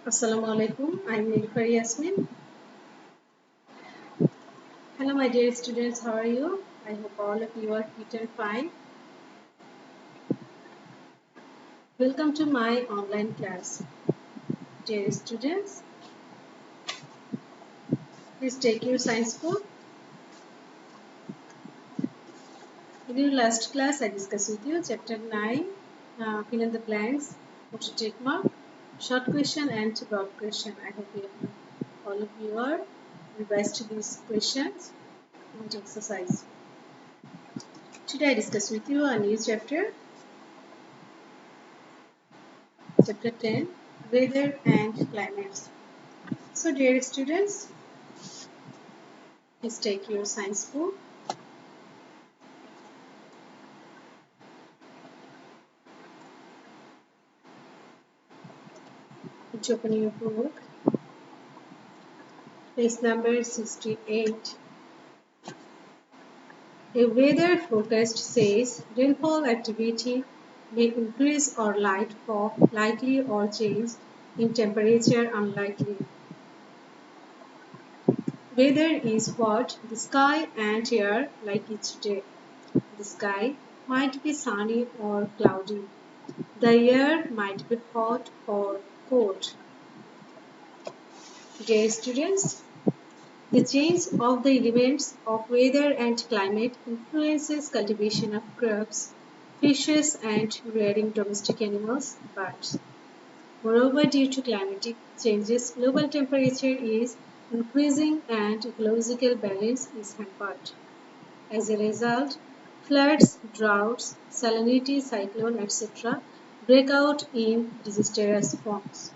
Assalamu alaikum. I'm Nilufar Yasmin. Hello, my dear students. How are you? I hope all of you are fit and fine. Welcome to my online class. Dear students, please take your science book. In your last class, I discussed with you chapter 9, fill in the blanks, take mark, short question and broad question. I hope all of you are revised these questions and exercise. Today I discuss with you a new chapter, chapter 10, weather and climates. So dear students, please take your science book. Please open your book. Page number 68. A weather forecast says rainfall activity may increase or light fall likely or change in temperature unlikely. Weather is what the sky and air like each day. The sky might be sunny or cloudy. The air might be hot or cold. Dear students, the change of the elements of weather and climate influences cultivation of crops, fishes and rearing domestic animals, birds. Moreover, due to climatic changes, global temperature is increasing and ecological balance is hampered. As a result, floods, droughts, salinity, cyclone, etc. break out in disastrous forms.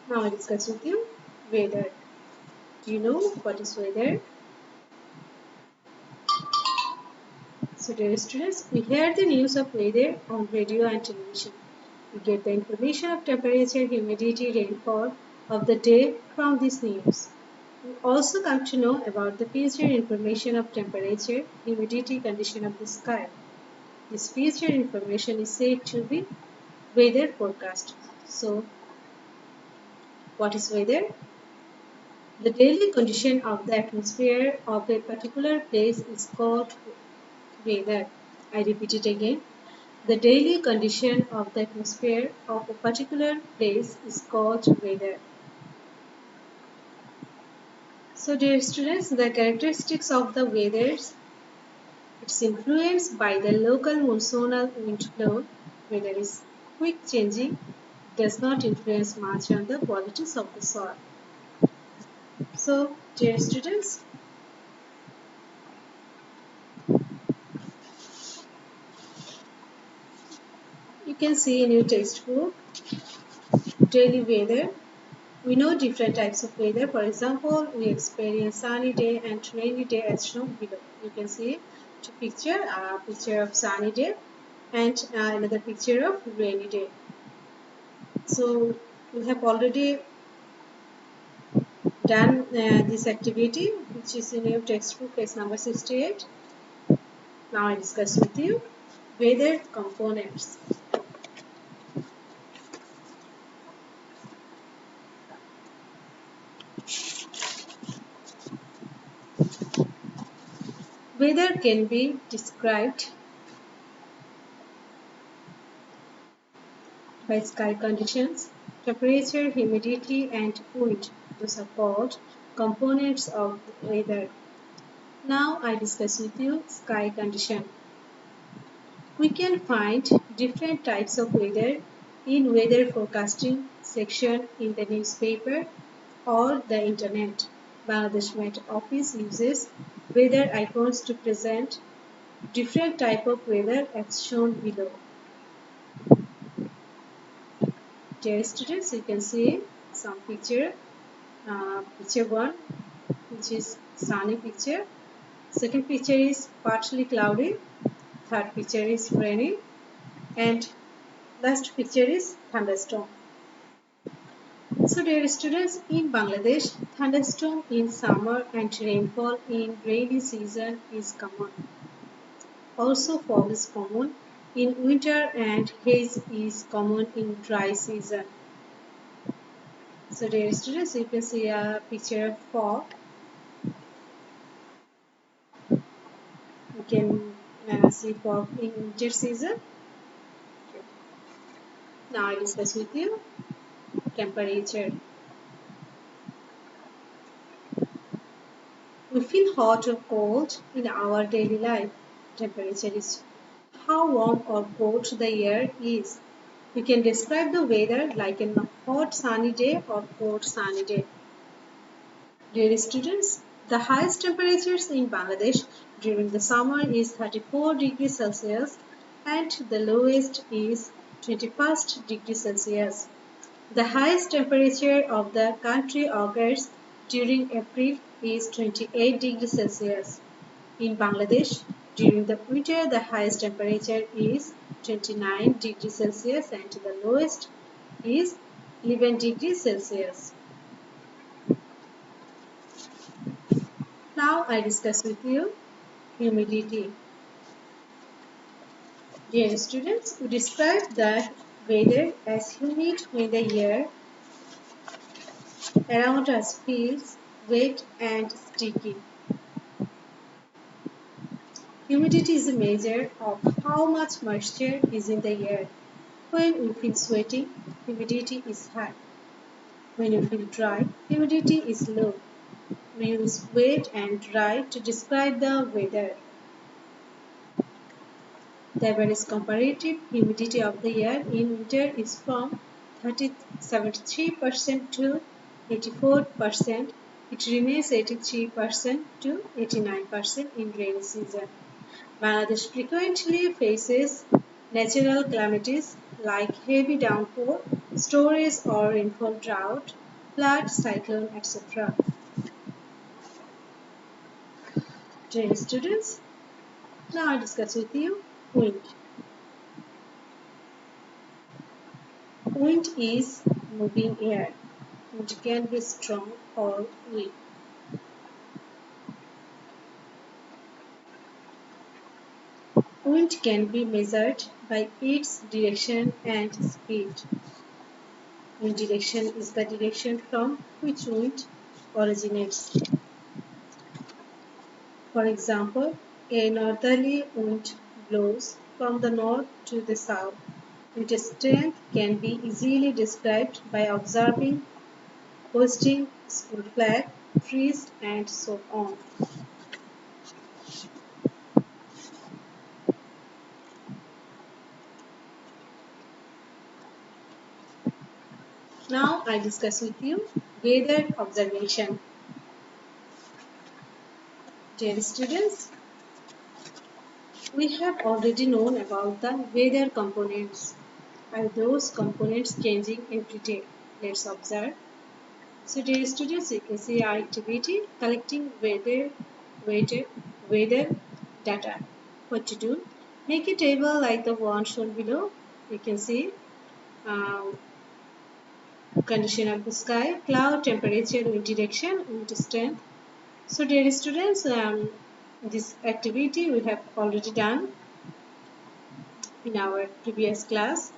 Now I discuss with you weather. Do you know what is weather? So dear students, we hear the news of weather on radio and television. We get the information of temperature, humidity, rainfall of the day from this news. We also come to know about the future information of temperature, humidity, condition of the sky. This future information is said to be weather forecast. So, what is weather? The daily condition of the atmosphere of a particular place is called weather. I repeat it again. The daily condition of the atmosphere of a particular place is called weather. So dear students, the characteristics of the weather, it's influenced by the local monsoonal wind flow. Weather is quick changing, does not influence much on the qualities of the soil. So dear students, you can see in your textbook daily weather. We know different types of weather. For example, we experience sunny day and rainy day as shown below. You can see two picture, a picture of sunny day and another picture of rainy day. So we have already done this activity, which is in your textbook, page number 68. Now I discuss with you weather components. Weather can be described by sky conditions, temperature, humidity, and wind. Those are called components of weather. Now I discuss with you sky condition. We can find different types of weather in weather forecasting section in the newspaper or the internet. Bangladesh Met Office uses weather icons to present different type of weather as shown below. Dear students, you can see some picture. Picture 1, which is sunny picture. Second picture is partly cloudy. Third picture is rainy. And last picture is thunderstorm. So dear students, in Bangladesh, thunderstorm in summer and rainfall in rainy season is common. Also fog is common in winter and haze is common in dry season. So dear students, you can see a picture of fog. You can see fog in winter season. Now I discuss with you temperature. We feel hot or cold in our daily life. Temperature is how warm or cold the air is. We can describe the weather like a hot sunny day or cold sunny day. Dear students, the highest temperatures in Bangladesh during the summer is 34 degrees Celsius and the lowest is 21 degrees Celsius. The highest temperature of the country occurs during April is 28 degrees Celsius. In Bangladesh, during the winter, the highest temperature is 29 degrees Celsius and the lowest is 11 degrees Celsius. Now I discuss with you humidity. Dear students, we describe the weather as humid when the air around us feels wet and sticky. Humidity is a measure of how much moisture is in the air. When we feel sweaty, humidity is high. When you feel dry, humidity is low. We use wet and dry to describe the weather. The average comparative humidity of the air in winter is from 73% to 84%. It remains 83% to 89% in rainy season. Bangladesh frequently faces natural calamities like heavy downpour, storage or rainfall drought, flood, cyclone, etc. Dear students, now I discuss with you wind. Wind is moving air. Wind can be strong or weak. Wind can be measured by its direction and speed. Wind direction is the direction from which wind originates. For example, a northerly wind blows from the north to the south. Its strength can be easily described by observing hoisting school flag, trees, and so on. Now I discuss with you weather observation. Dear students, we have already known about the weather components. Are those components changing every day? Let's observe. So dear students, you can see our activity collecting weather data. What to do? Make a table like the one shown below. You can see um, condition of the sky, cloud, temperature, wind direction, wind strength. So dear students, this activity we have already done in our previous class.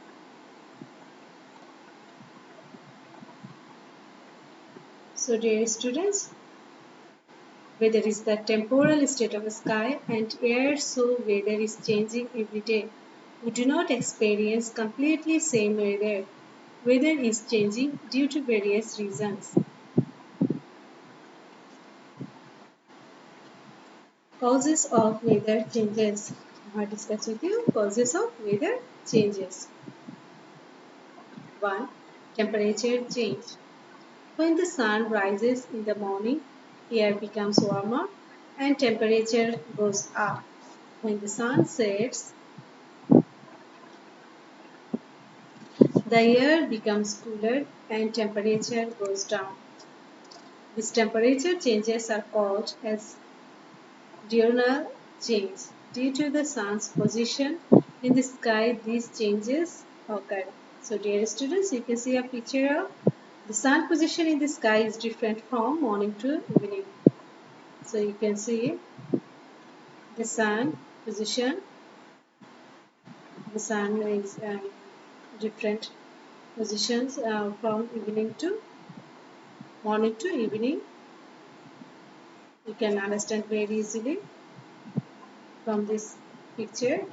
So dear students, weather is the temporal state of the sky and air, so weather is changing every day. We do not experience completely same weather. Weather is changing due to various reasons. Causes of weather changes. I discuss with you causes of weather changes. 1. Temperature change. When the sun rises in the morning, air becomes warmer and temperature goes up. When the sun sets, the air becomes cooler and temperature goes down. These temperature changes are called as diurnal change. Due to the sun's position in the sky, these changes occur. So dear students, you can see a picture of The sun position in the sky is different from morning to evening. So you can see the sun position. The sun is different positions from evening to morning to evening. You can understand very easily from this picture.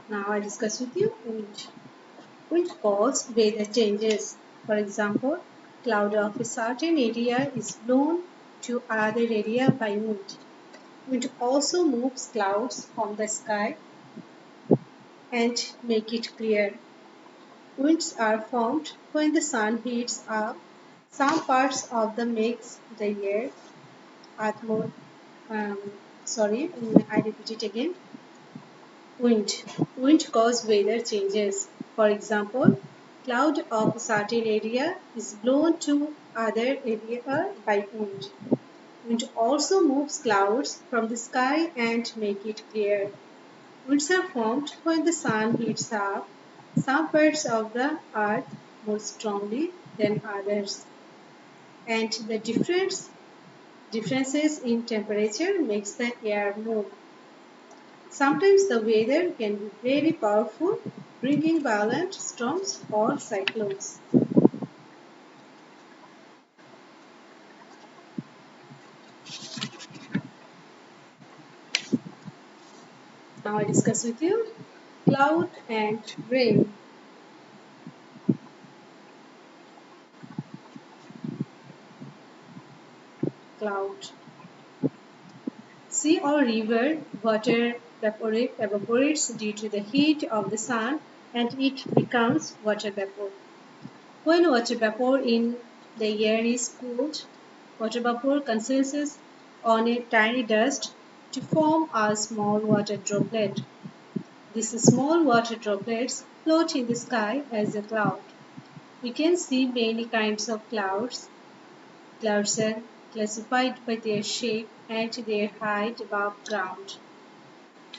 Now I discuss with you wind. Wind cause weather changes. For example, cloud of a certain area is blown to other area by wind. Wind also moves clouds from the sky and make it clear. Winds are formed when the sun heats up some parts of the makes the air atmo um, I repeat it again. Wind cause weather changes. For example, cloud of a certain area is blown to other area by wind. Wind also moves clouds from the sky and make it clear. Winds are formed when the sun heats up some parts of the earth more strongly than others, and the differences in temperature makes the air move. Sometimes the weather can be very powerful, bringing violent storms or cyclones. Now I discuss with you cloud and rain. Cloud. Sea or river water evaporates due to the heat of the sun and it becomes water vapor. When water vapor in the air is cooled, water vapor condenses on a tiny dust to form a small water droplet. These small water droplets float in the sky as a cloud. We can see many kinds of clouds. Clouds are classified by their shape and their height above ground.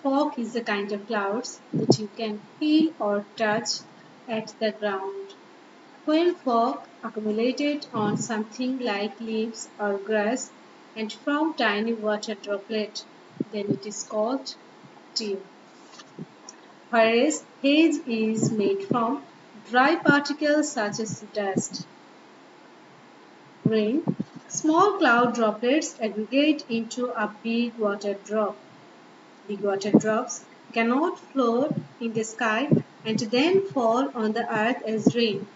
Fog is a kind of clouds that you can feel or touch at the ground. When fog accumulated on something like leaves or grass and from tiny water droplet, then it is called dew. Whereas haze is made from dry particles such as dust. Rain. Small cloud droplets aggregate into a big water drop. Big water drops cannot float in the sky and then fall on the earth as rain.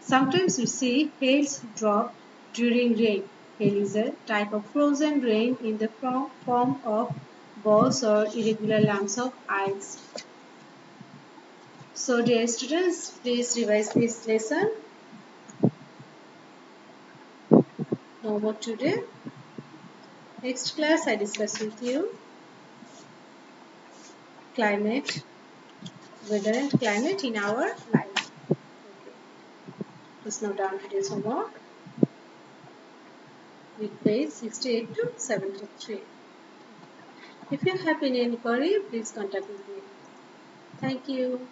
Sometimes we see hails drop during rain. Hail is a type of frozen rain in the form of balls or irregular lumps of ice. So dear students, please revise this lesson. No more today. Next class I discuss with you climate, weather and climate in our life. Okay. Please note down today's homework with page 68 to 73. If you have any inquiry, please contact with me. Thank you.